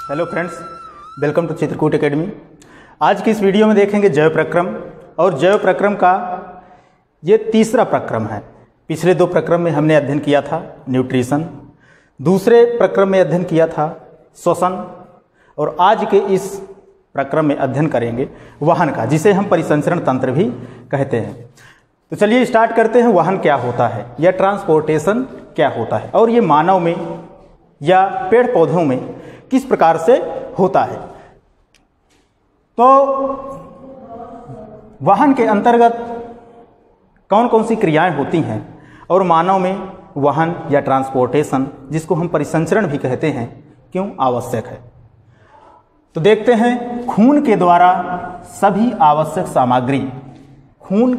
Hello friends, welcome to Chitrakoot academy. आज की इस वीडियो में देखेंगे जैव प्रक्रम, और जैव प्रक्रम का ये तीसरा प्रक्रम है। पिछले दो प्रक्रम में हमने अध्ययन किया था न्यूट्रिशन, दूसरे प्रक्रम में अध्ययन किया था श्वसन, और आज के इस प्रक्रम में अध्ययन करेंगे वहन का, जिसे हम परिसंचरण तंत्र भी कहते हैं। तो चलिए स्टार्ट करते हैं। वहन क्या होता है या ट्रांसपोर्टेशन क्या होता है, और ये मानव में या पेड़ पौधों में किस प्रकार से होता है। तो वहन के अंतर्गत कौन कौन सी क्रियाएं होती हैं, और मानव में वहन या ट्रांसपोर्टेशन, जिसको हम परिसंचरण भी कहते हैं, क्यों आवश्यक है। तो देखते हैं। खून के द्वारा सभी आवश्यक सामग्री, खून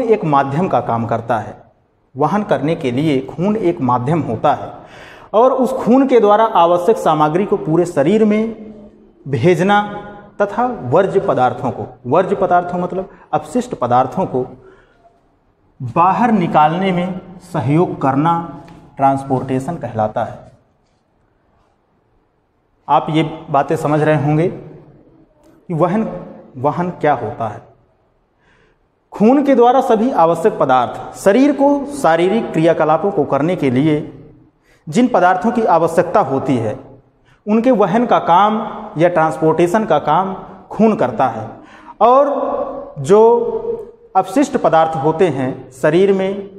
एक माध्यम का काम करता है। वहन करने के लिए खून एक माध्यम होता है, और उस खून के द्वारा आवश्यक सामग्री को पूरे शरीर में भेजना तथा वर्ज्य पदार्थों मतलब अपशिष्ट पदार्थों को बाहर निकालने में सहयोग करना ट्रांसपोर्टेशन कहलाता है। आप ये बातें समझ रहे होंगे कि वहन क्या होता है। खून के द्वारा सभी आवश्यक पदार्थ, शरीर को शारीरिक क्रियाकलापों को करने के लिए जिन पदार्थों की आवश्यकता होती है, उनके वहन का काम या ट्रांसपोर्टेशन का काम खून करता है। और जो अपशिष्ट पदार्थ होते हैं शरीर में,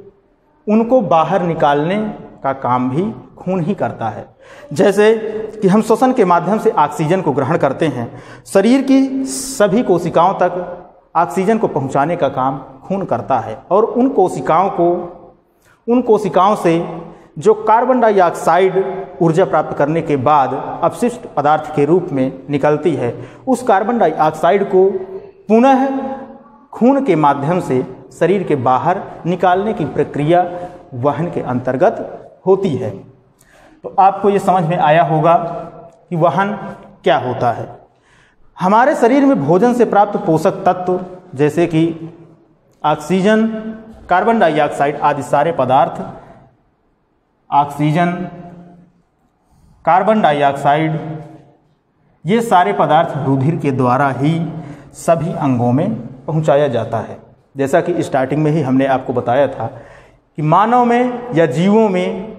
उनको बाहर निकालने का काम भी खून ही करता है। जैसे कि हम श्वसन के माध्यम से ऑक्सीजन को ग्रहण करते हैं, शरीर की सभी कोशिकाओं तक ऑक्सीजन को पहुंचाने का काम खून करता है, और उन कोशिकाओं से जो कार्बन डाइऑक्साइड ऊर्जा प्राप्त करने के बाद अपशिष्ट पदार्थ के रूप में निकलती है, उस कार्बन डाइऑक्साइड को पुनः खून के माध्यम से शरीर के बाहर निकालने की प्रक्रिया वहन के अंतर्गत होती है। तो आपको ये समझ में आया होगा कि वहन क्या होता है। हमारे शरीर में भोजन से प्राप्त पोषक तत्व जैसे कि ऑक्सीजन, कार्बन डाइऑक्साइड आदि सारे पदार्थ, ऑक्सीजन, कार्बन डाइऑक्साइड, ये सारे पदार्थ रुधिर के द्वारा ही सभी अंगों में पहुंचाया जाता है। जैसा कि स्टार्टिंग में ही हमने आपको बताया था कि मानव में या जीवों में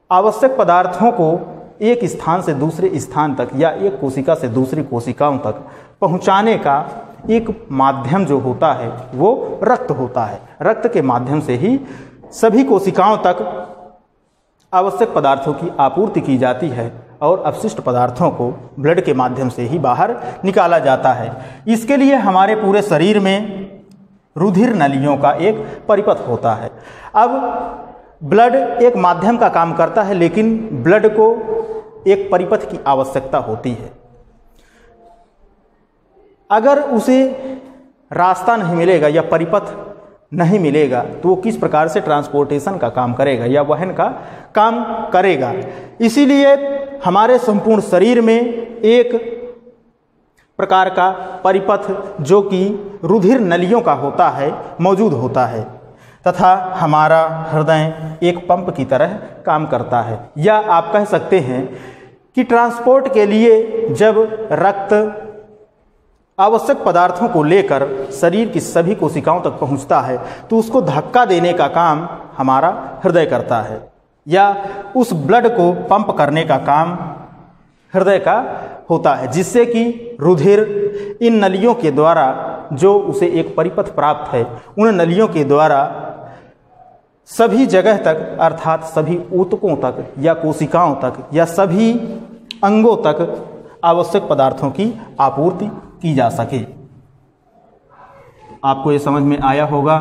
आवश्यक पदार्थों को एक स्थान से दूसरे स्थान तक या एक कोशिका से दूसरी कोशिकाओं तक पहुंचाने का एक माध्यम जो होता है वो रक्त होता है। रक्त के माध्यम से ही सभी कोशिकाओं तक आवश्यक पदार्थों की आपूर्ति की जाती है, और अपशिष्ट पदार्थों को ब्लड के माध्यम से ही बाहर निकाला जाता है। इसके लिए हमारे पूरे शरीर में रुधिर नलियों का एक परिपथ होता है। अब ब्लड एक माध्यम का काम करता है, लेकिन ब्लड को एक परिपथ की आवश्यकता होती है। अगर उसे रास्ता नहीं मिलेगा या परिपथ नहीं मिलेगा, तो वो किस प्रकार से ट्रांसपोर्टेशन का काम करेगा या वहन का काम करेगा। इसीलिए हमारे संपूर्ण शरीर में एक प्रकार का परिपथ जो कि रुधिर नलियों का होता है मौजूद होता है, तथा हमारा हृदय एक पंप की तरह काम करता है। या आप कह सकते हैं कि ट्रांसपोर्ट के लिए जब रक्त आवश्यक पदार्थों को लेकर शरीर की सभी कोशिकाओं तक पहुंचता है, तो उसको धक्का देने का काम हमारा हृदय करता है, या उस ब्लड को पंप करने का काम हृदय का होता है, जिससे कि रुधिर इन नलियों के द्वारा, जो उसे एक परिपथ प्राप्त है, उन नलियों के द्वारा सभी जगह तक, अर्थात सभी ऊतकों तक या कोशिकाओं तक या सभी अंगों तक आवश्यक पदार्थों की आपूर्ति की जा सके। आपको ये समझ में आया होगा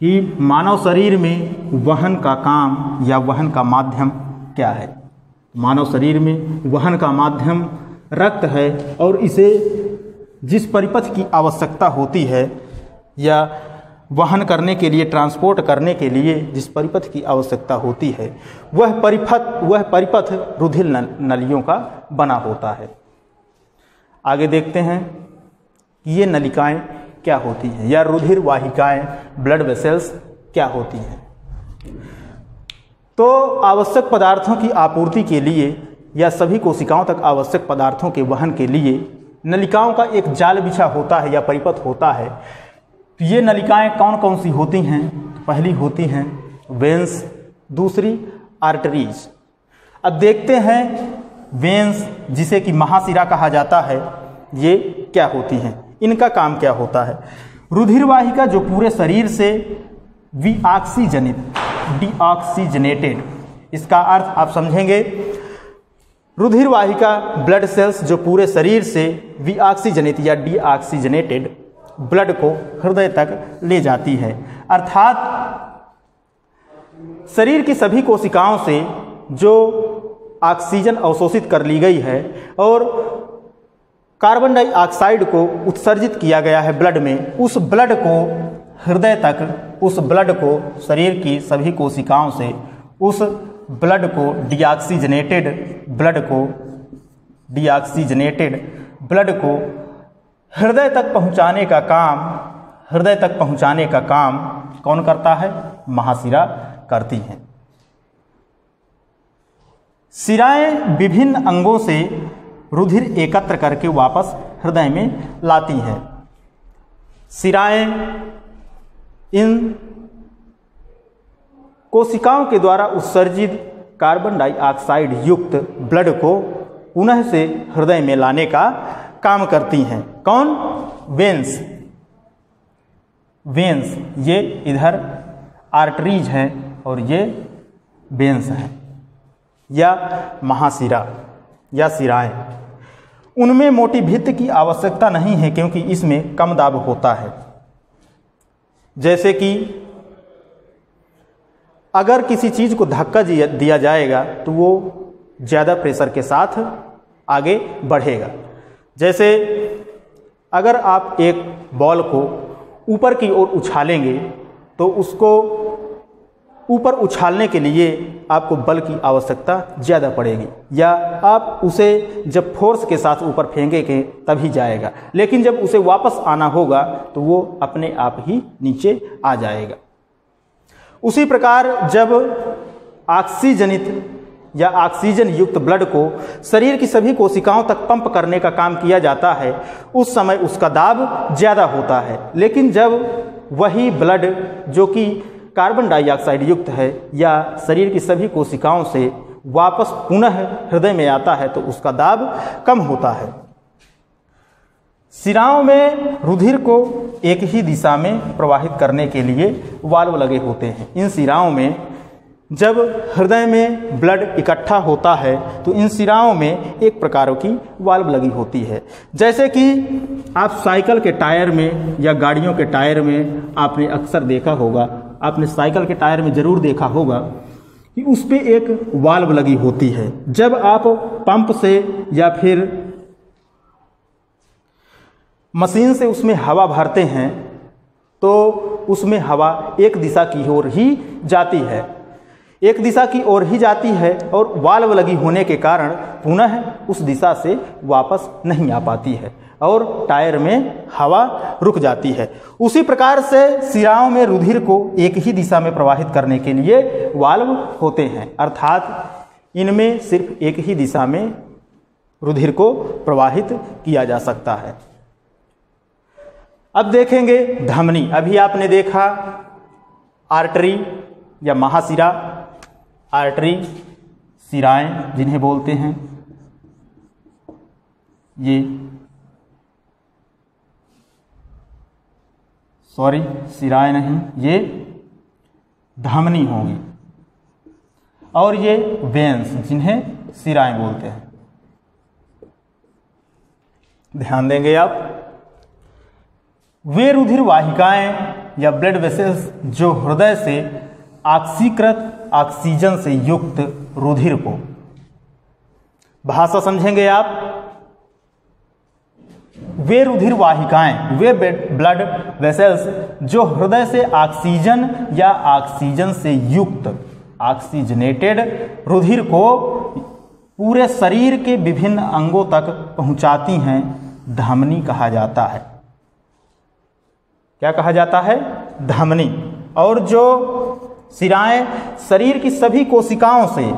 कि मानव शरीर में वहन का काम या वहन का माध्यम क्या है। मानव शरीर में वहन का माध्यम रक्त है, और इसे जिस परिपथ की आवश्यकता होती है या वहन करने के लिए, ट्रांसपोर्ट करने के लिए जिस परिपथ की आवश्यकता होती है, वह परिपथ रुधिर नलियों का बना होता है। आगे देखते हैं कि ये नलिकाएं क्या होती हैं, या रुधिर वाहिकाएं, ब्लड वेसल्स क्या होती हैं। तो आवश्यक पदार्थों की आपूर्ति के लिए या सभी कोशिकाओं तक आवश्यक पदार्थों के वहन के लिए नलिकाओं का एक जाल बिछा होता है या परिपथ होता है। तो ये नलिकाएं कौन कौन सी होती हैं? पहली होती हैं वेन्स, दूसरी आर्टरीज। अब देखते हैं वेन्स, जिसे कि महाशिरा कहा जाता है, ये क्या होती हैं, इनका काम क्या होता है। रुधिर वाहिका जो पूरे शरीर से विऑक्सीजनित, डीऑक्सीजनेटेड, इसका अर्थ आप समझेंगे। रुधिर वाहिका ब्लड सेल्स जो पूरे शरीर से विऑक्सीजनित या डीऑक्सीजनेटेड ब्लड को हृदय तक ले जाती है, अर्थात शरीर की सभी कोशिकाओं से जो ऑक्सीजन अवशोषित कर ली गई है और कार्बन डाइऑक्साइड को उत्सर्जित किया गया है ब्लड में, उस ब्लड को हृदय तक, उस ब्लड को शरीर की सभी कोशिकाओं से उस ब्लड को डीऑक्सीजनेटेड ब्लड को हृदय तक पहुंचाने का काम कौन करता है? महाशिरा करती हैं। शिराएं विभिन्न अंगों से रुधिर एकत्र करके वापस हृदय में लाती हैं। शिराएं इन कोशिकाओं के द्वारा उत्सर्जित कार्बन डाइऑक्साइड युक्त ब्लड को पुनः से हृदय में लाने का काम करती हैं। कौन? वेन्स। ये इधर आर्टरीज हैं और ये वेन्स हैं या महाशिरा या शिराएं। उनमें मोटी भित्ति की आवश्यकता नहीं है क्योंकि इसमें कम दाब होता है। जैसे कि अगर किसी चीज़ को धक्का दिया जाएगा तो वो ज़्यादा प्रेशर के साथ आगे बढ़ेगा। जैसे अगर आप एक बॉल को ऊपर की ओर उछालेंगे तो उसको ऊपर उछालने के लिए आपको बल की आवश्यकता ज़्यादा पड़ेगी, या आप उसे जब फोर्स के साथ ऊपर फेंकेंगे तभी जाएगा, लेकिन जब उसे वापस आना होगा तो वो अपने आप ही नीचे आ जाएगा। उसी प्रकार जब ऑक्सीजनित या ऑक्सीजन युक्त ब्लड को शरीर की सभी कोशिकाओं तक पंप करने का काम किया जाता है, उस समय उसका दाब ज़्यादा होता है। लेकिन जब वही ब्लड जो कि कार्बन डाइऑक्साइड युक्त है या शरीर की सभी कोशिकाओं से वापस पुनः हृदय में आता है तो उसका दाब कम होता है। शिराओं में रुधिर को एक ही दिशा में प्रवाहित करने के लिए वाल्व लगे होते हैं। इन शिराओं में जब हृदय में ब्लड इकट्ठा होता है तो इन शिराओं में एक प्रकार की वाल्व लगी होती है। जैसे कि आप साइकिल के टायर में या गाड़ियों के टायर में आपने अक्सर देखा होगा, आपने साइकिल के टायर में ज़रूर देखा होगा कि उस पर एक वाल्व लगी होती है। जब आप पंप से या फिर मशीन से उसमें हवा भरते हैं तो उसमें हवा एक दिशा की ओर ही जाती है, एक दिशा की ओर ही जाती है और वाल्व लगी होने के कारण पुनः उस दिशा से वापस नहीं आ पाती है और टायर में हवा रुक जाती है। उसी प्रकार से शिराओं में रुधिर को एक ही दिशा में प्रवाहित करने के लिए वाल्व होते हैं, अर्थात इनमें सिर्फ एक ही दिशा में रुधिर को प्रवाहित किया जा सकता है। अब देखेंगे धमनी। अभी आपने देखा आर्टरी या महाशिरा, आर्टरी, शिराएं जिन्हें बोलते हैं, शिराएं नहीं, ये धमनी होंगी, और ये वेन्स जिन्हें शिराएं बोलते हैं। ध्यान देंगे आप। वे रुधिर वाहिकाएं या ब्लड वेसल्स जो हृदय से ऑक्सीकृत ऑक्सीजन से युक्त रुधिर को, भाषा समझेंगे आप, वे रुधिर वाहिकाएं, वे ब्लड वेसल्स जो हृदय से ऑक्सीजन या ऑक्सीजन से युक्त ऑक्सीजनेटेड रुधिर को पूरे शरीर के विभिन्न अंगों तक पहुंचाती हैं, धमनी कहा जाता है। क्या कहा जाता है? धमनी। और जो शिराएं शरीर की सभी कोशिकाओं से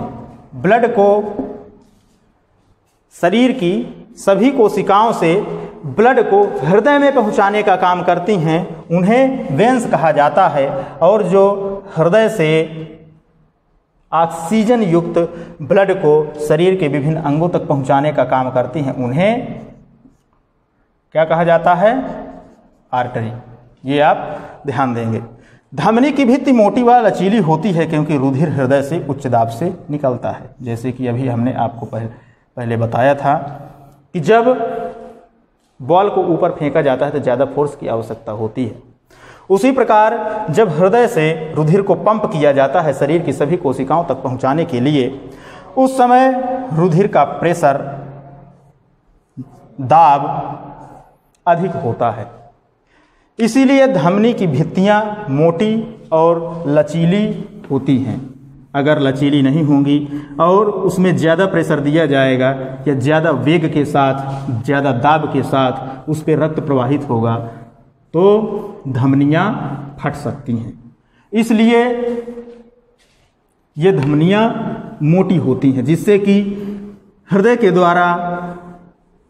ब्लड को, शरीर की सभी कोशिकाओं से ब्लड को हृदय में पहुंचाने का काम करती हैं, उन्हें वेन्स कहा जाता है। और जो हृदय से ऑक्सीजन युक्त ब्लड को शरीर के विभिन्न अंगों तक पहुंचाने का काम करती हैं, उन्हें क्या कहा जाता है? आर्टरी। ये आप ध्यान देंगे। धमनी की भित्ति मोटी व लचीली होती है क्योंकि रुधिर हृदय से उच्च दाब से निकलता है। जैसे कि अभी हमने आपको पहले बताया था कि जब बॉल को ऊपर फेंका जाता है तो ज़्यादा फोर्स की आवश्यकता होती है। उसी प्रकार जब हृदय से रुधिर को पंप किया जाता है शरीर की सभी कोशिकाओं तक पहुंचाने के लिए, उस समय रुधिर का प्रेशर, दाब अधिक होता है। इसीलिए धमनी की भित्तियां मोटी और लचीली होती हैं। अगर लचीली नहीं होंगी और उसमें ज़्यादा प्रेशर दिया जाएगा या ज़्यादा वेग के साथ, ज़्यादा दाब के साथ उस पर रक्त प्रवाहित होगा तो धमनियाँ फट सकती हैं। इसलिए ये धमनियाँ मोटी होती हैं जिससे कि हृदय के द्वारा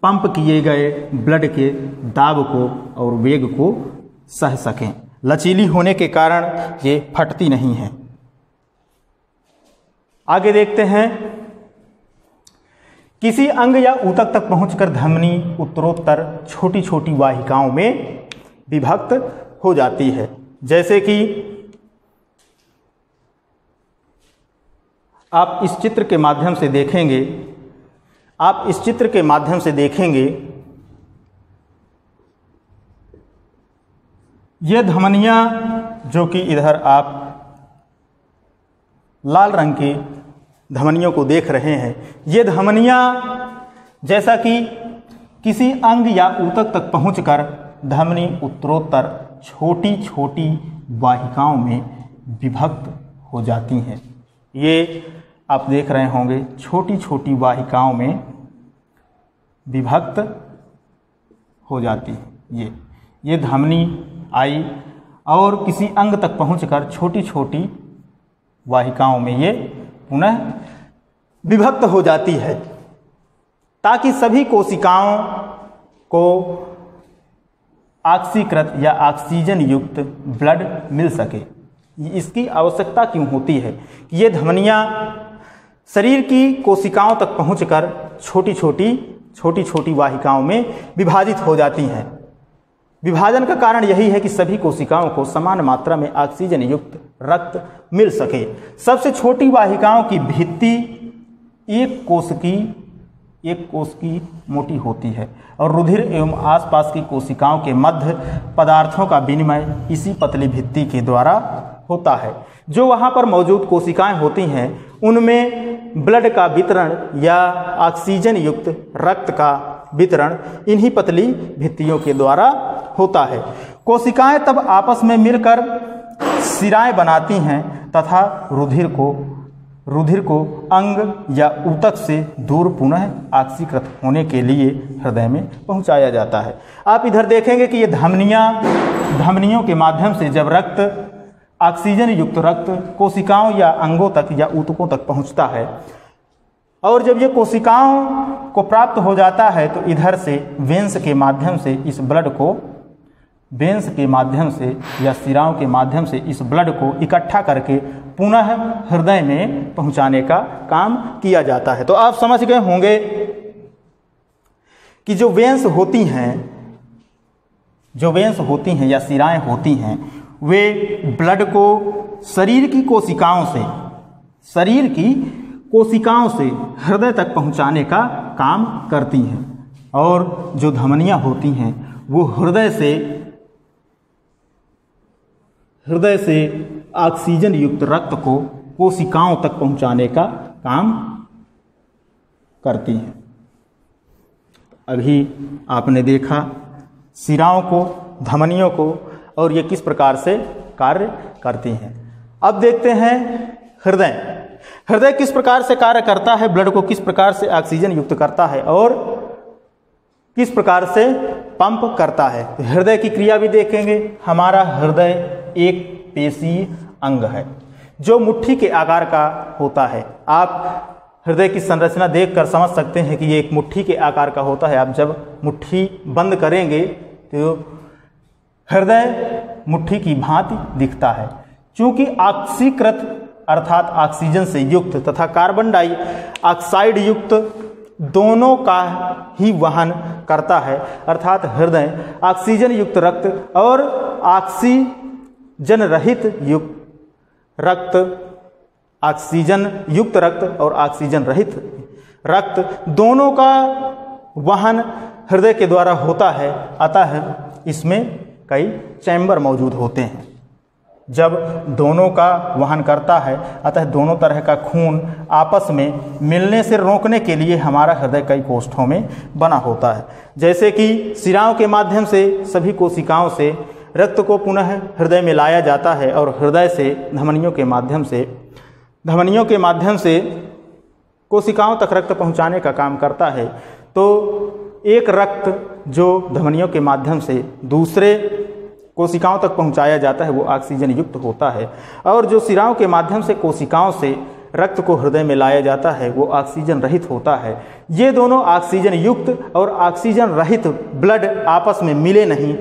पंप किए गए ब्लड के दाब को और वेग को सह सकें। लचीली होने के कारण ये फटती नहीं हैं। आगे देखते हैं, किसी अंग या ऊतक तक पहुंचकर धमनी उत्तरोत्तर छोटी छोटी वाहिकाओं में विभक्त हो जाती है। जैसे कि आप इस चित्र के माध्यम से देखेंगे, ये धमनियां जो कि इधर आप लाल रंग की धमनियों को देख रहे हैं, ये धमनियां जैसा कि किसी अंग या ऊतक तक पहुंचकर धमनी उत्तरोत्तर छोटी छोटी वाहिकाओं में विभक्त हो जाती हैं। ये आप देख रहे होंगे, छोटी छोटी वाहिकाओं में विभक्त हो जाती है। ये धमनी आई और किसी अंग तक पहुंचकर छोटी छोटी वाहिकाओं में ये पुनः विभक्त हो जाती है ताकि सभी कोशिकाओं को ऑक्सीकृत या ऑक्सीजन युक्त ब्लड मिल सके। इसकी आवश्यकता क्यों होती है कि ये धमनियाँ शरीर की कोशिकाओं तक पहुंचकर छोटी छोटी वाहिकाओं में विभाजित हो जाती हैं। विभाजन का कारण यही है कि सभी कोशिकाओं को समान मात्रा में ऑक्सीजन युक्त रक्त मिल सके। सबसे छोटी वाहिकाओं की भित्ति एक कोश की मोटी होती है और रुधिर एवं आसपास की कोशिकाओं के मध्य पदार्थों का विनिमय इसी पतली भित्ति के द्वारा होता है। जो वहाँ पर मौजूद कोशिकाएं होती हैं उनमें ब्लड का वितरण या ऑक्सीजन युक्त रक्त का वितरण इन्हीं पतली भित्तियों के द्वारा होता है। कोशिकाएं तब आपस में मिलकर शिराएं बनाती हैं तथा रुधिर को अंग या ऊतक से दूर पुनः ऑक्सीकृत होने के लिए हृदय में पहुंचाया जाता है। आप इधर देखेंगे कि ये धमनियों के माध्यम से जब रक्त, ऑक्सीजन युक्त रक्त कोशिकाओं या अंगों तक या ऊतकों तक पहुंचता है और जब ये कोशिकाओं को प्राप्त हो जाता है तो इधर से वेन्स के माध्यम से इस ब्लड को, वेन्स के माध्यम से या शिराओं के माध्यम से इस ब्लड को इकट्ठा करके पुनः हृदय में पहुंचाने का काम किया जाता है। तो आप समझ गए होंगे कि जो वेन्स होती हैं या शिराएं होती हैं वे ब्लड को शरीर की कोशिकाओं से हृदय तक पहुंचाने का काम करती हैं और जो धमनियां होती हैं वो हृदय से ऑक्सीजन युक्त रक्त को कोशिकाओं तक पहुंचाने का काम करती हैं। अभी आपने देखा शिराओं को, धमनियों को और ये किस प्रकार से कार्य करती हैं। अब देखते हैं हृदय किस प्रकार से कार्य करता है, ब्लड को किस प्रकार से ऑक्सीजन युक्त करता है और किस प्रकार से पंप करता है। तो हृदय की क्रिया भी देखेंगे। हमारा हृदय एक पेशीय अंग है जो मुट्ठी के आकार का होता है। आप हृदय की संरचना देखकर समझ सकते हैं कि ये एक मुट्ठी के आकार का होता है। आप जब मुट्ठी बंद करेंगे तो हृदय मुट्ठी की भांति दिखता है। चूंकि ऑक्सीकृत अर्थात ऑक्सीजन से युक्त तथा कार्बन डाइऑक्साइड युक्त दोनों का ही वहन करता है, अर्थात हृदय ऑक्सीजन युक्त रक्त और ऑक्सीजन रहित और ऑक्सीजन रहित रक्त दोनों का वहन हृदय के द्वारा होता है। अतः इसमें कई चैम्बर मौजूद होते हैं। जब दोनों का वहन करता है, अतः दोनों तरह का खून आपस में मिलने से रोकने के लिए हमारा हृदय कई कोष्ठों में बना होता है। जैसे कि शिराओं के माध्यम से सभी कोशिकाओं से रक्त को पुनः हृदय में लाया जाता है और हृदय से धमनियों के माध्यम से कोशिकाओं तक रक्त पहुंचाने का काम करता है। तो एक रक्त जो धमनियों के माध्यम से दूसरे कोशिकाओं तक पहुंचाया जाता है वो ऑक्सीजन युक्त होता है, और जो शिराओं के माध्यम से कोशिकाओं से रक्त को हृदय में लाया जाता है वो ऑक्सीजन रहित होता है। ये दोनों ऑक्सीजन युक्त और ऑक्सीजन रहित ब्लड आपस में मिले नहीं,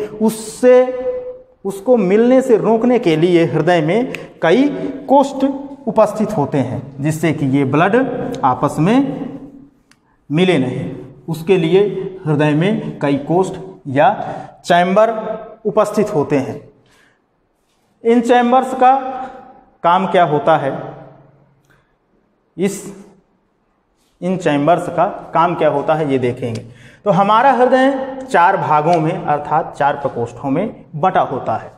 उसको मिलने से रोकने के लिए हृदय में कई कोष्ठ उपस्थित होते हैं, जिससे कि ये ब्लड आपस में मिले नहीं। उसके लिए हृदय में कई कोष्ठ या चैम्बर उपस्थित होते हैं। इन चैम्बर्स का काम क्या होता है? इन चैम्बर्स का काम क्या होता है ये देखेंगे। तो हमारा हृदय 4 भागों में अर्थात 4 प्रकोष्ठों में बटा होता है।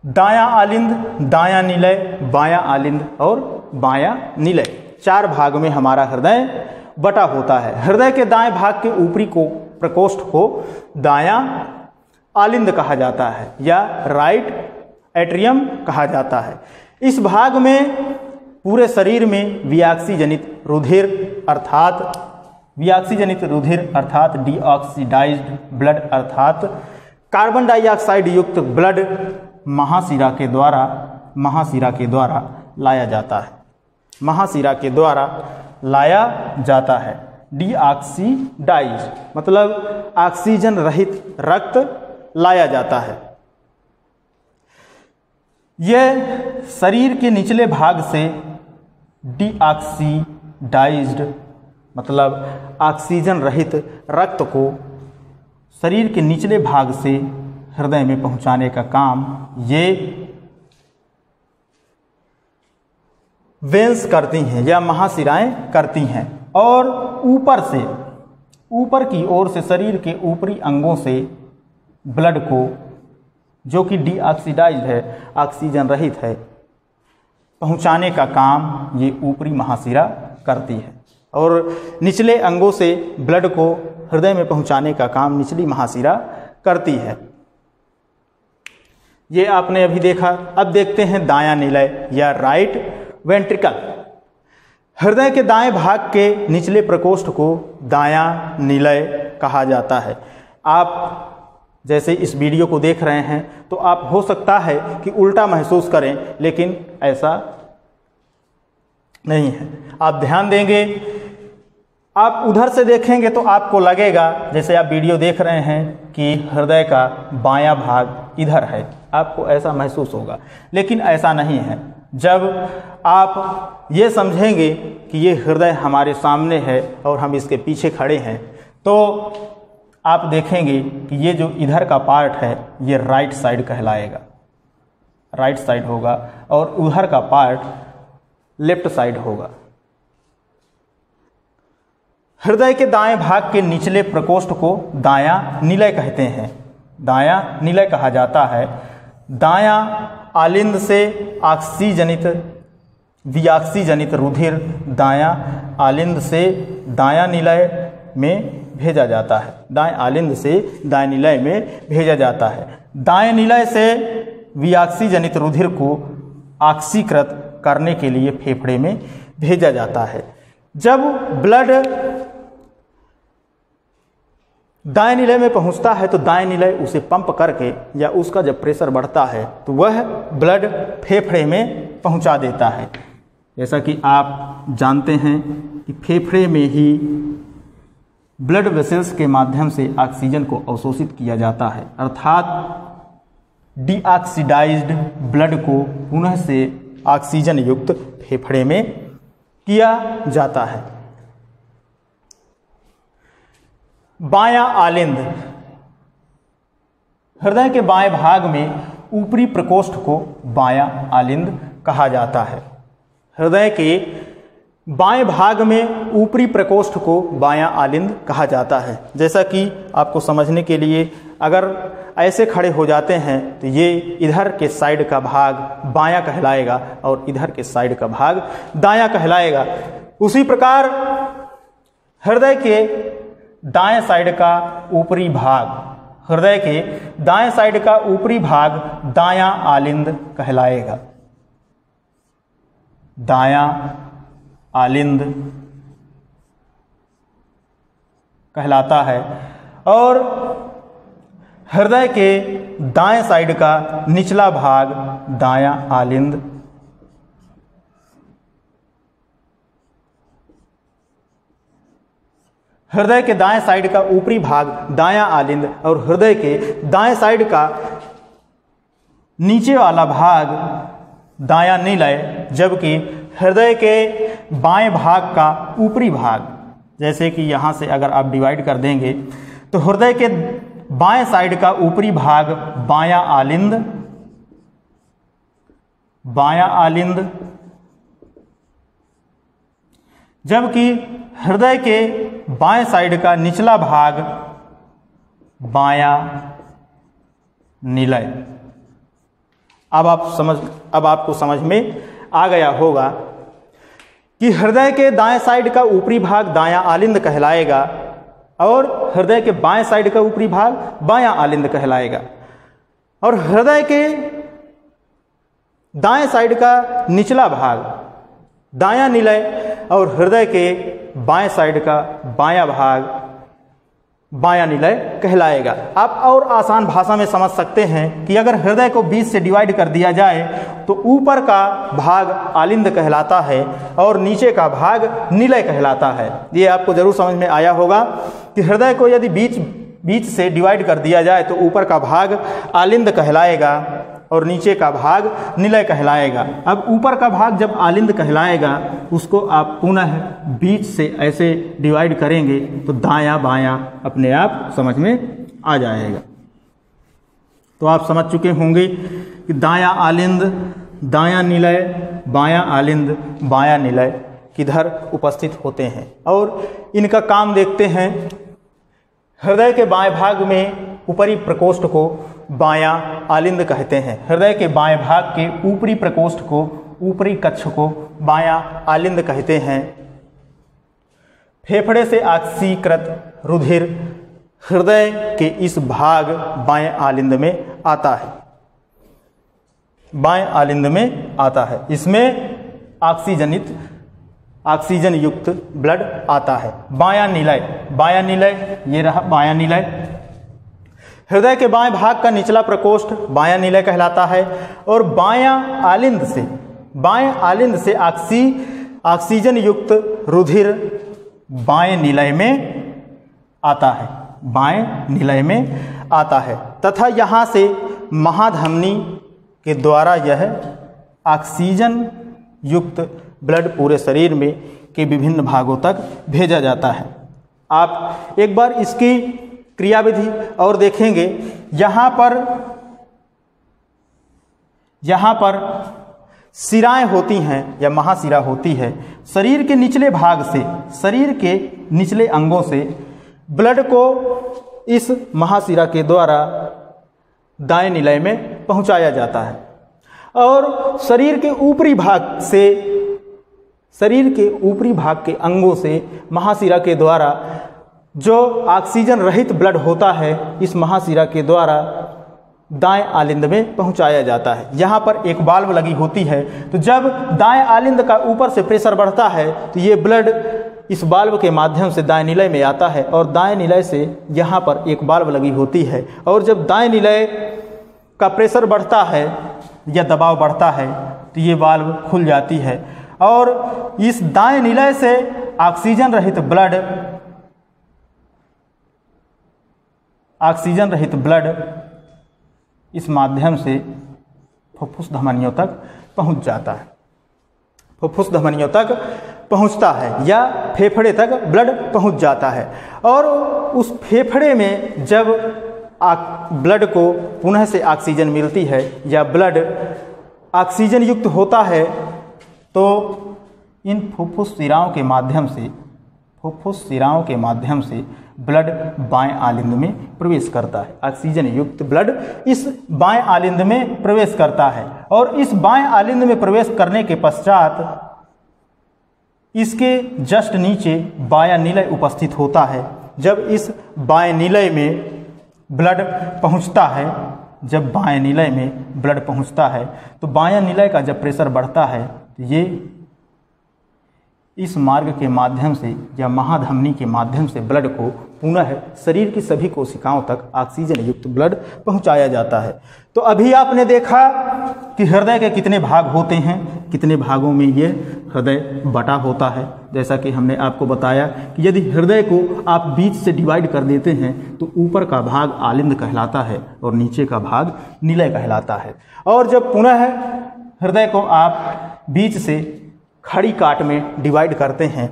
दायां आलिंद, दायां निलय, बायां आलिंद और बायां निलय, 4 भाग में हमारा हृदय बटा होता है। हृदय के दाएं भाग के ऊपरी को प्रकोष्ठ को दायां आलिंद कहा जाता है या राइट एट्रियम कहा जाता है। इस भाग में पूरे शरीर में वियाक्सी जनित रुधिर अर्थात डीऑक्सीडाइज्ड ब्लड अर्थात कार्बन डाइऑक्साइड युक्त ब्लड महाशिरा के द्वारा लाया जाता है। डीऑक्सीडाइज्ड मतलब ऑक्सीजन रहित रक्त लाया जाता है। यह शरीर के निचले भाग से डीऑक्सीडाइज्ड मतलब ऑक्सीजन रहित रक्त को शरीर के निचले भाग से हृदय में पहुंचाने का काम ये वेंस करती हैं या महाशिराएं करती हैं, और ऊपर की ओर से शरीर के ऊपरी अंगों से ब्लड को, जो कि डीऑक्सीडाइज्ड है, ऑक्सीजन रहित है, पहुंचाने का काम ये ऊपरी महाशिरा करती है, और निचले अंगों से ब्लड को हृदय में पहुंचाने का काम निचली महाशिरा करती है। ये आपने अभी देखा। अब देखते हैं दायां निलय या राइट वेंट्रिकल। हृदय के दाएं भाग के निचले प्रकोष्ठ को दायां निलय कहा जाता है। आप जैसे इस वीडियो को देख रहे हैं तो आप हो सकता है कि उल्टा महसूस करें, लेकिन ऐसा नहीं है। आप ध्यान देंगे, आप उधर से देखेंगे तो आपको लगेगा जैसे आप वीडियो देख रहे हैं कि हृदय का बायां भाग इधर है, आपको ऐसा महसूस होगा, लेकिन ऐसा नहीं है। जब आप ये समझेंगे कि ये हृदय हमारे सामने है और हम इसके पीछे खड़े हैं, तो आप देखेंगे कि ये जो इधर का पार्ट है ये राइट साइड कहलाएगा, राइट साइड होगा, और उधर का पार्ट लेफ्ट साइड होगा। हृदय के दाएं भाग के निचले प्रकोष्ठ को दायां निलय कहते हैं, दायां निलय कहा जाता है। दायां आलिंद से वियाक्सीजनित रुधिर दायां आलिंद से दायां निलय में भेजा जाता है, दाएं आलिंद से दाएं निलय में भेजा जाता है। दाएं निलय से वियाक्सीजनित रुधिर को ऑक्सीकृत करने के लिए फेफड़े में भेजा जाता है। जब ब्लड दाएं निलय में पहुंचता है तो दाएं निलय उसे पंप करके या उसका जब प्रेशर बढ़ता है तो वह ब्लड फेफड़े में पहुंचा देता है। जैसा कि आप जानते हैं कि फेफड़े में ही ब्लड वेसल्स के माध्यम से ऑक्सीजन को अवशोषित किया जाता है, अर्थात डीऑक्सीडाइज्ड ब्लड को पुनः से ऑक्सीजन युक्त फेफड़े में किया जाता है। बायां आलिंद, हृदय के बाएं भाग में ऊपरी प्रकोष्ठ को बायां आलिंद कहा जाता है। हृदय के बाएं भाग में ऊपरी प्रकोष्ठ को बायां आलिंद कहा जाता है। जैसा कि आपको समझने के लिए अगर ऐसे खड़े हो जाते हैं तो ये इधर के साइड का भाग बायां कहलाएगा और इधर के साइड का भाग दायां कहलाएगा। उसी प्रकार हृदय के दाएं साइड का ऊपरी भाग, हृदय के दाएं साइड का ऊपरी भाग दायां आलिंद कहलाएगा। दायां आलिंद कहलाता है। और हृदय के दाएं साइड का निचला भाग दायां आलिंद, हृदय के दाएं साइड का ऊपरी भाग दायां आलिंद और हृदय के दाएं साइड का नीचे वाला भाग दायां निलय, जबकि हृदय के बाएं भाग का ऊपरी भाग, जैसे कि यहाँ से अगर आप डिवाइड कर देंगे तो हृदय के बाएं साइड का ऊपरी भाग बायां आलिंद, बायां आलिंद, जबकि हृदय के बाएं साइड का निचला भाग बायां निलय। अब आपको समझ में आ गया होगा कि हृदय के दाएं साइड का ऊपरी भाग दायां आलिंद कहलाएगा और हृदय के बाएं साइड का ऊपरी भाग बायां आलिंद कहलाएगा, और हृदय के दाएं साइड का निचला भाग दायां निलय और हृदय के बाएं साइड का बायां भाग बायां निलय कहलाएगा। आप और आसान भाषा में समझ सकते हैं कि अगर हृदय को 20 से डिवाइड कर दिया जाए तो ऊपर का भाग आलिंद कहलाता है और नीचे का भाग निलय कहलाता है। ये आपको जरूर समझ में आया होगा कि हृदय को यदि 20 से डिवाइड कर दिया जाए तो ऊपर का भाग आलिंद कहलाएगा और नीचे का भाग निलय कहलाएगा। अब ऊपर का भाग जब आलिंद कहलाएगा उसको आप पुनः 20 से ऐसे डिवाइड करेंगे तो दायां बायां अपने आप समझ में आ जाएगा। तो आप समझ चुके होंगे कि दायां आलिंद, दायां निलय, बायां आलिंद, बायां निलय किधर उपस्थित होते हैं और इनका काम देखते हैं। हृदय के बाएं भाग में ऊपरी प्रकोष्ठ को बायां आलिंद कहते हैं। हृदय के बाएं भाग के ऊपरी प्रकोष्ठ को, ऊपरी कक्ष को बायां आलिंद कहते हैं। फेफड़े से ऑक्सीकृत रुधिर हृदय के इस भाग बाएं आलिंद में आता है, बाएं आलिंद में आता है। इसमें ऑक्सीजन युक्त ब्लड आता है। बायां निलय, बायां निलय ये रहा बायां निलय। हृदय के बाएं भाग का निचला प्रकोष्ठ बायां निलय कहलाता है और बायां आलिंद से ऑक्सीजन युक्त रुधिर बाएं निलय में आता है, बाएं निलय में आता है तथा यहाँ से महाधमनी के द्वारा यह ऑक्सीजन युक्त ब्लड पूरे शरीर में के विभिन्न भागों तक भेजा जाता है। आप एक बार इसकी क्रियाविधि और देखेंगे। यहाँ पर सिराएं होती हैं या महाशिरा होती है। शरीर के निचले भाग से, शरीर के निचले अंगों से ब्लड को इस महाशिरा के द्वारा दाएं निलय में पहुंचाया जाता है और शरीर के ऊपरी भाग के अंगों से महाशिरा के द्वारा जो ऑक्सीजन रहित ब्लड होता है इस महाशिरा के द्वारा दाएं आलिंद में पहुंचाया जाता है। यहाँ पर एक वाल्व लगी होती है, तो जब दाएं आलिंद का ऊपर से प्रेशर बढ़ता है तो ये ब्लड इस वाल्व के माध्यम से दाएं निलय में आता है और दाएं निलय से यहाँ पर एक वाल्व लगी होती है, और जब दाएं निलय का प्रेशर बढ़ता है या दबाव बढ़ता है तो ये वाल्व खुल जाती है और इस दाएं निलय से ऑक्सीजन रहित ब्लड इस माध्यम से फुफ्फुस धमनियों तक पहुंच जाता है, फुफ्फुस धमनियों तक पहुंचता है या फेफड़े तक ब्लड पहुंच जाता है। और उस फेफड़े में जब ब्लड को पुनः से ऑक्सीजन मिलती है या ब्लड ऑक्सीजन युक्त होता है तो इन फुफ्फुस शिराओं के माध्यम से ब्लड बाएं आलिंद में प्रवेश करता है। ऑक्सीजन युक्त ब्लड इस बाएं आलिंद में प्रवेश करता है और इस बाएं आलिंद में प्रवेश करने के पश्चात इसके जस्ट नीचे बायां निलय उपस्थित होता है। जब इस बाएं निलय में ब्लड पहुंचता है, जब बाएं निलय में ब्लड पहुंचता है तो बायां निलय का जब प्रेशर बढ़ता है तो ये इस मार्ग के माध्यम से या महाधमनी के माध्यम से ब्लड को पुनः शरीर की सभी कोशिकाओं तक ऑक्सीजन युक्त ब्लड पहुंचाया जाता है। तो अभी आपने देखा कि हृदय के कितने भाग होते हैं, कितने भागों में ये हृदय बटा होता है। जैसा कि हमने आपको बताया कि यदि हृदय को आप बीच से डिवाइड कर देते हैं तो ऊपर का भाग आलिंद कहलाता है और नीचे का भाग निलय कहलाता है। और जब पुनः हृदय को आप बीच से खड़ी काट में डिवाइड करते हैं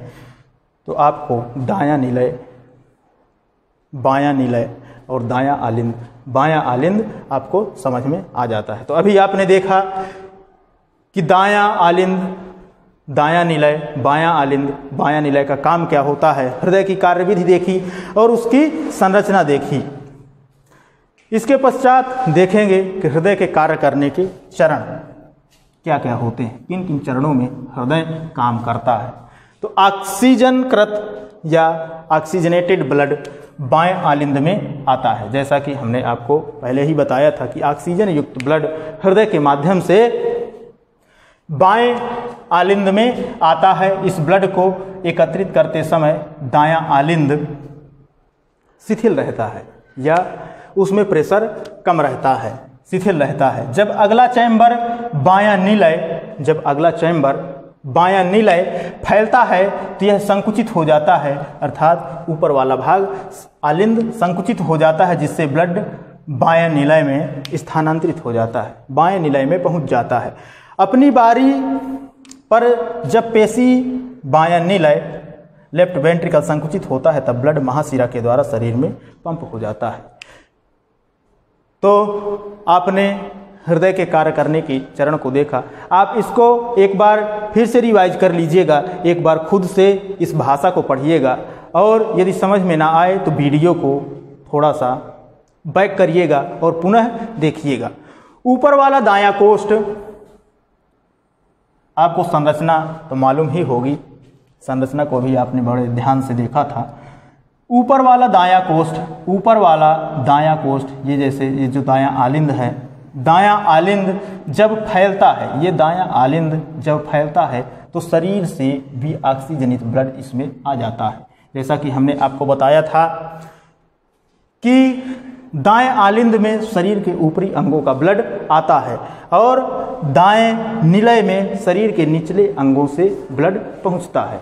तो आपको दायां निलय, बायां निलय और बायां आलिंद आपको समझ में आ जाता है। तो अभी आपने देखा कि दायां आलिंद, दायां निलय, बायां निलय का काम क्या होता है, हृदय की कार्यविधि देखी और उसकी संरचना देखी। इसके पश्चात देखेंगे कि हृदय के कार्य करने के चरण क्या क्या होते हैं, किन किन चरणों में हृदय काम करता है। तो ऑक्सीजनकृत या ऑक्सीजनेटेड ब्लड बाएं आलिंद में आता है। जैसा कि हमने आपको पहले ही बताया था कि ऑक्सीजन युक्त ब्लड हृदय के माध्यम से बाएं आलिंद में आता है। इस ब्लड को एकत्रित करते समय दायां आलिंद शिथिल रहता है या उसमें प्रेशर कम रहता है, शिथिल रहता है। जब अगला चैम्बर बायां निलय फैलता है तो यह संकुचित हो जाता है, अर्थात ऊपर वाला भाग आलिंद संकुचित हो जाता है, जिससे ब्लड बायां निलय में स्थानांतरित हो जाता है, बाएं निलय में पहुंच जाता है। अपनी बारी पर जब पेशी बायां निलय लेफ्ट वेंट्रिकल संकुचित होता है तब ब्लड महाशिरा के द्वारा शरीर में पंप हो जाता है। तो आपने हृदय के कार्य करने की चरण को देखा। आप इसको एक बार फिर से रिवाइज कर लीजिएगा, एक बार खुद से इस भाषा को पढ़िएगा और यदि समझ में ना आए तो वीडियो को थोड़ा सा बैक करिएगा और पुनः देखिएगा। ऊपर वाला दायां कोष्ठ, आपको संरचना तो मालूम ही होगी, संरचना को भी आपने बड़े ध्यान से देखा था। ऊपर वाला दायां कोष्ठ, ये जैसे ये जो दायां आलिंद है, दायां आलिंद जब फैलता है, ये दायां आलिंद जब फैलता है तो शरीर से भी ऑक्सीजनित ब्लड इसमें आ जाता है। जैसा कि हमने आपको बताया था कि दाएं आलिंद में शरीर के ऊपरी अंगों का ब्लड आता है और दाएं निलय में शरीर के निचले अंगों से ब्लड पहुंचता है।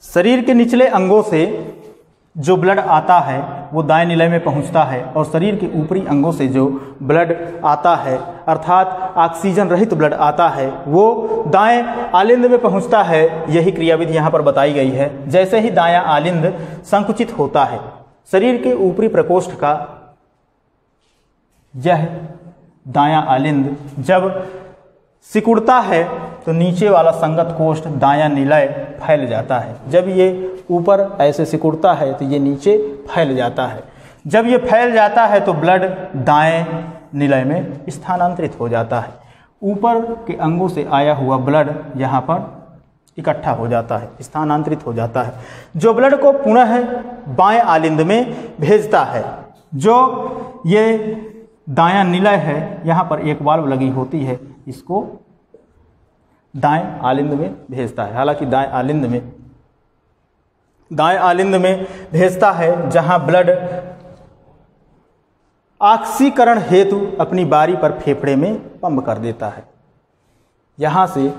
शरीर के निचले अंगों से जो ब्लड आता है वो दाएं निलय में पहुंचता है और शरीर के ऊपरी अंगों से जो ब्लड आता है, अर्थात ऑक्सीजन रहित ब्लड आता है, वो दाएं आलिंद में पहुंचता है। यही क्रियाविधि यहाँ पर बताई गई है। जैसे ही दायां आलिंद संकुचित होता है, शरीर के ऊपरी प्रकोष्ठ का यह दायां आलिंद जब सिकुड़ता है तो नीचे वाला संगत कोष्ठ दायां निलय फैल जाता है। जब ये ऊपर ऐसे सिकुड़ता है तो ये नीचे फैल जाता है। जब ये फैल जाता है तो ब्लड दाएं निलय में स्थानांतरित हो जाता है। ऊपर के अंगों से आया हुआ ब्लड यहाँ पर इकट्ठा हो जाता है, स्थानांतरित हो जाता है, जो ब्लड को पुनः बाएं आलिंद में भेजता है। जो ये दायां निलय है, यहाँ पर एक वाल्व लगी होती है, इसको दाएं आलिंद में भेजता है। हालांकि दाएं आलिंद में भेजता है जहां ब्लड ऑक्सीकरण हेतु अपनी बारी पर फेफड़े में पंप कर देता है। यहाँ से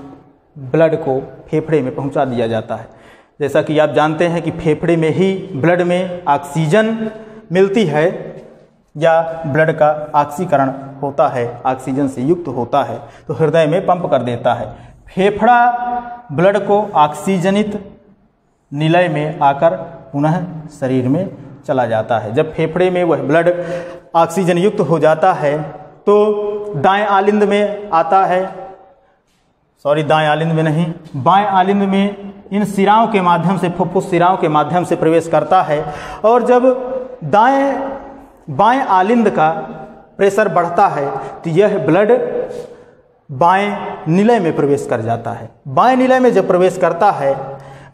ब्लड को फेफड़े में पहुँचा दिया जाता है। जैसा कि आप जानते हैं कि फेफड़े में ही ब्लड में ऑक्सीजन मिलती है या ब्लड का ऑक्सीकरण होता है, ऑक्सीजन से युक्त होता है, तो हृदय में पंप कर देता है। फेफड़ा ब्लड को ऑक्सीजनित निलय में आकर पुनः शरीर में चला जाता है। जब फेफड़े में वह ब्लड ऑक्सीजन युक्त हो जाता है तो दाएं आलिंद में आता है, दाएं आलिंद में नहीं, बाएं आलिंद में इन सिराओं के माध्यम से, फुफ्फुस सिराओं के माध्यम से प्रवेश करता है। और जब बाएं आलिंद का प्रेशर बढ़ता है तो यह ब्लड बाएं निलय में प्रवेश कर जाता है। बाएं निलय में जब प्रवेश करता है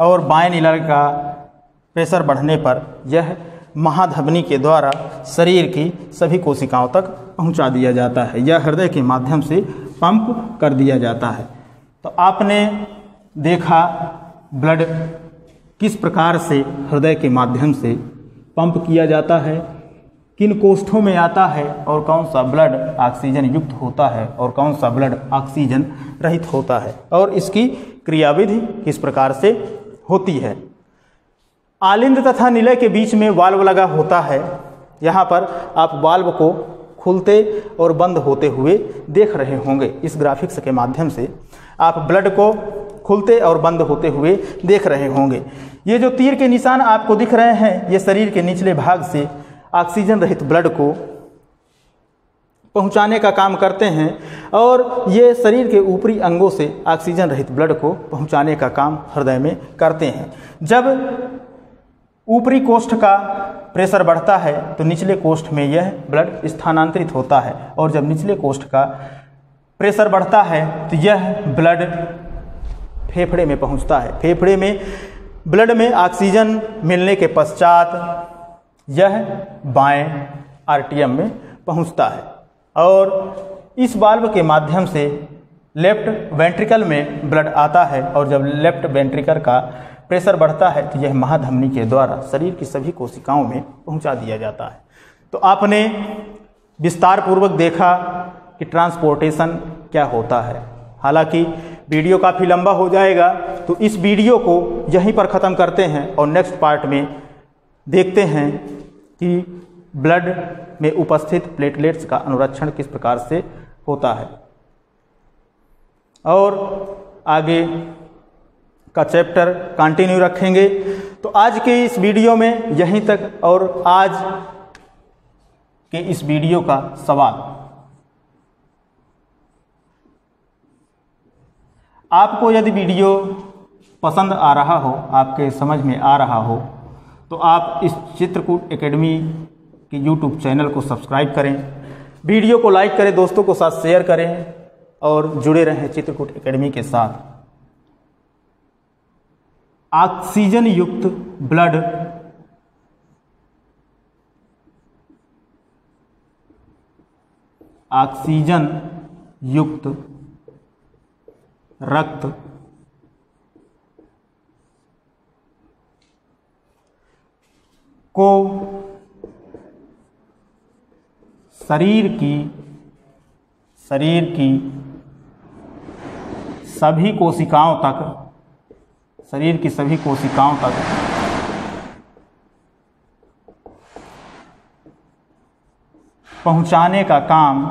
और बाएं निलय का प्रेशर बढ़ने पर यह महाधमनी के द्वारा शरीर की सभी कोशिकाओं तक पहुंचा दिया जाता है या हृदय के माध्यम से पंप कर दिया जाता है। तो आपने देखा ब्लड किस प्रकार से हृदय के माध्यम से पंप किया जाता है, किन कोष्ठों में आता है और कौन सा ब्लड ऑक्सीजन युक्त होता है और कौन सा ब्लड ऑक्सीजन रहित होता है और इसकी क्रियाविधि किस प्रकार से होती है। आलिंद तथा निलय के बीच में वाल्व लगा होता है। यहाँ पर आप वाल्व को खुलते और बंद होते हुए देख रहे होंगे। इस ग्राफिक्स के माध्यम से आप ब्लड को खुलते और बंद होते हुए देख रहे होंगे। ये जो तीर के निशान आपको दिख रहे हैं, ये शरीर के निचले भाग से ऑक्सीजन रहित ब्लड को पहुंचाने का काम करते हैं और ये शरीर के ऊपरी अंगों से ऑक्सीजन रहित ब्लड को पहुंचाने का काम हृदय में करते हैं। जब ऊपरी कोष्ठ का प्रेशर बढ़ता है तो निचले कोष्ठ में यह ब्लड स्थानांतरित होता है और जब निचले कोष्ठ का प्रेशर बढ़ता है तो यह ब्लड फेफड़े में पहुंचता है। फेफड़े में ब्लड में ऑक्सीजन मिलने के पश्चात यह बाएं आर्टियम में पहुंचता है और इस वाल्व के माध्यम से लेफ्ट वेंट्रिकल में ब्लड आता है और जब लेफ्ट वेंट्रिकल का प्रेशर बढ़ता है तो यह महाधमनी के द्वारा शरीर की सभी कोशिकाओं में पहुंचा दिया जाता है। तो आपने विस्तार पूर्वक देखा कि ट्रांसपोर्टेशन क्या होता है। हालांकि वीडियो काफ़ी लंबा हो जाएगा तो इस वीडियो को यहीं पर ख़त्म करते हैं और नेक्स्ट पार्ट में देखते हैं कि ब्लड में उपस्थित प्लेटलेट्स का अनुरक्षण किस प्रकार से होता है और आगे का चैप्टर कंटिन्यू रखेंगे। तो आज के इस वीडियो में यहीं तक और आज के इस वीडियो का सवाल, आपको यदि वीडियो पसंद आ रहा हो, आपके समझ में आ रहा हो, तो आप इस चित्रकूट एकेडमी के यूट्यूब चैनल को सब्सक्राइब करें, वीडियो को लाइक करें, दोस्तों के साथ शेयर करें और जुड़े रहें चित्रकूट एकेडमी के साथ। ऑक्सीजन युक्त ब्लड ऑक्सीजन युक्त रक्त को शरीर की सभी कोशिकाओं तक पहुंचाने का काम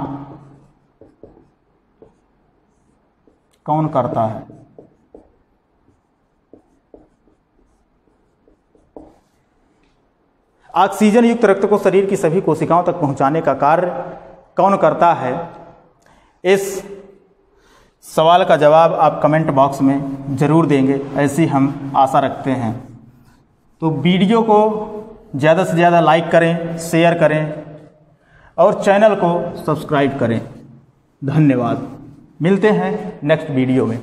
कौन करता है? ऑक्सीजन युक्त रक्त को शरीर की सभी कोशिकाओं तक पहुंचाने का कार्य कौन करता है? इस सवाल का जवाब आप कमेंट बॉक्स में ज़रूर देंगे, ऐसी हम आशा रखते हैं। तो वीडियो को ज़्यादा से ज़्यादा लाइक करें, शेयर करें और चैनल को सब्सक्राइब करें। धन्यवाद। मिलते हैं नेक्स्ट वीडियो में।